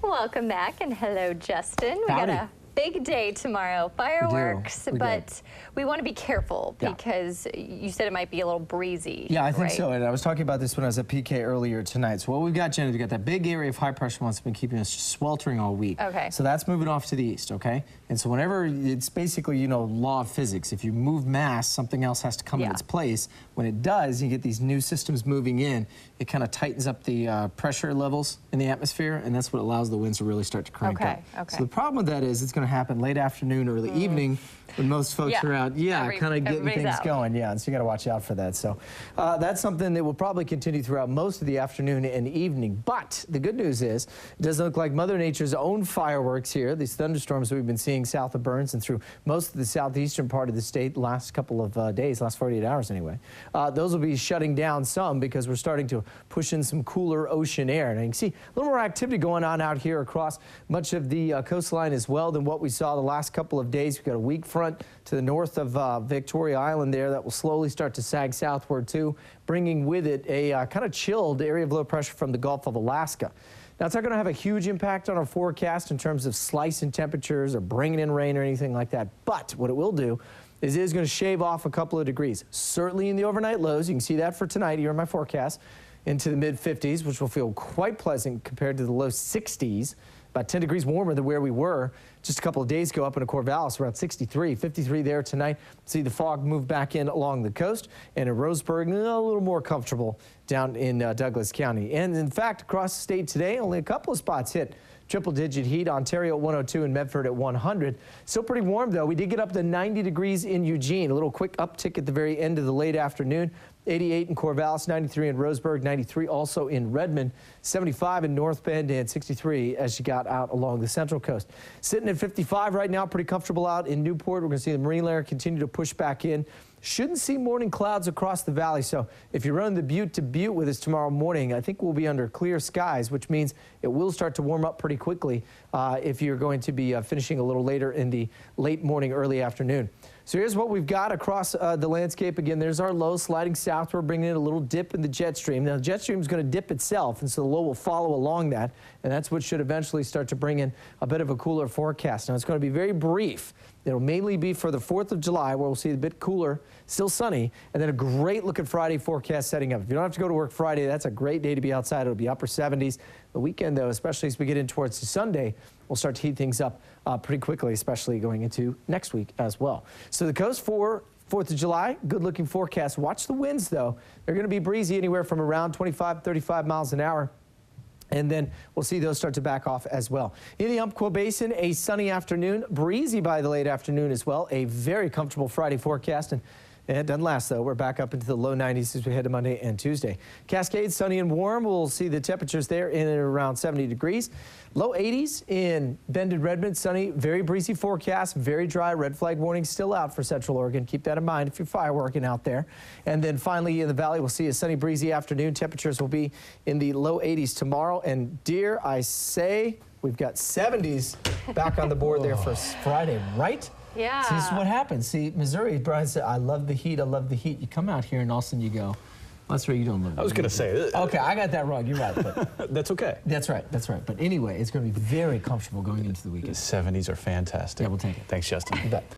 Welcome back, and hello, Justin. We got a big day tomorrow, fireworks, but we want to be careful because you said it might be a little breezy. Yeah, I think so. And I was talking about this when I was at PK earlier tonight. So what we've got, Jenny, we've got that big area of high pressure once been keeping us sweltering all week. Okay. So that's moving off to the east, okay? And so whenever, it's basically, you know, law of physics. If you move mass, something else has to come in its place. When it does, you get these new systems moving in. It kind of tightens up the pressure levels in the atmosphere, and that's what allows the winds to really start to crank up. So the problem with that is it's going to happen late afternoon, early evening, when most folks are out, kind of getting things going. And so you got to watch out for that. So that's something that will probably continue throughout most of the afternoon and evening. But the good news is it doesn't look like Mother Nature's own fireworks here. These thunderstorms that we've been seeing south of Burns and through most of the southeastern part of the state the last couple of days, last 48 hours anyway, those will be shutting down some because we're starting to push in some cooler ocean air. And you can see a little more activity going on out here across much of the coastline as well than what we saw the last couple of days. We've got a weak front to the north of Victoria Island there that will slowly start to sag southward too, bringing with it a kind of chilled area of low pressure from the Gulf of Alaska. Now, it's not going to have a huge impact on our forecast in terms of slicing temperatures or bringing in rain or anything like that, but what it will do is it is going to shave off a couple of degrees. Certainly in the overnight lows, you can see that for tonight here in my forecast, into the mid-50s, which will feel quite pleasant compared to the low 60s. About 10 degrees warmer than where we were just a couple of days ago up in Corvallis, around 63, 53 there tonight. See the fog move back in along the coast, and in Roseburg, a little more comfortable down in Douglas County. And in fact, across the state today, only a couple of spots hit triple-digit heat. Ontario at 102 and Medford at 100. Still pretty warm, though. We did get up to 90 degrees in Eugene. A little quick uptick at the very end of the late afternoon. 88 in Corvallis, 93 in Roseburg, 93 also in Redmond, 75 in North Bend, and 63 as you got out along the Central Coast. Sitting at 55 right now, pretty comfortable out in Newport. We're going to see the marine layer continue to push back in. Shouldn't see morning clouds across the valley, so if you run the Butte to Butte with us tomorrow morning, I think we'll be under clear skies, which means it will start to warm up pretty quickly if you're going to be finishing a little later in the late morning, early afternoon. So here's what we've got across the landscape. Again, there's our low sliding southward, bringing in a little dip in the jet stream. Now, the jet stream is going to dip itself, and so the low will follow along that, and that's what should eventually start to bring in a bit of a cooler forecast. Now, it's going to be very brief. It'll mainly be for the 4th of July, where we'll see a bit cooler, still sunny, and then a great-looking Friday forecast setting up. If you don't have to go to work Friday, that's a great day to be outside. It'll be upper 70s. The weekend, though, especially as we get in towards the Sunday, we'll start to heat things up pretty quickly, especially going into next week as well. So the coast for 4th of July, good-looking forecast. Watch the winds, though. They're going to be breezy anywhere from around 25, 35 miles an hour. And then we'll see those start to back off as well. In the Umpqua Basin, a sunny afternoon, breezy by the late afternoon as well. A very comfortable Friday forecast. And it doesn't last, though. We're back up into the low 90s as we head to Monday and Tuesday. Cascades, sunny and warm. We'll see the temperatures there in and around 70 degrees. Low 80s in Bend and Redmond, sunny, very breezy forecast, very dry. Red flag warning still out for Central Oregon. Keep that in mind if you're fireworking out there. And then finally in the valley, we'll see a sunny, breezy afternoon. Temperatures will be in the low 80s tomorrow. And dare I say, we've got 70s back on the board there for Friday, right? Yeah. See, this is what happens. See, Missouri, Brian said, I love the heat, I love the heat. You come out here and all of a sudden you go, well, that's right, you don't love the heat. I was going to say. Okay, I got that wrong. You're right. But that's okay. That's right. That's right. But anyway, it's going to be very comfortable going into the weekend. The 70s are fantastic. Yeah, we'll take it. Thanks, Justin. You bet.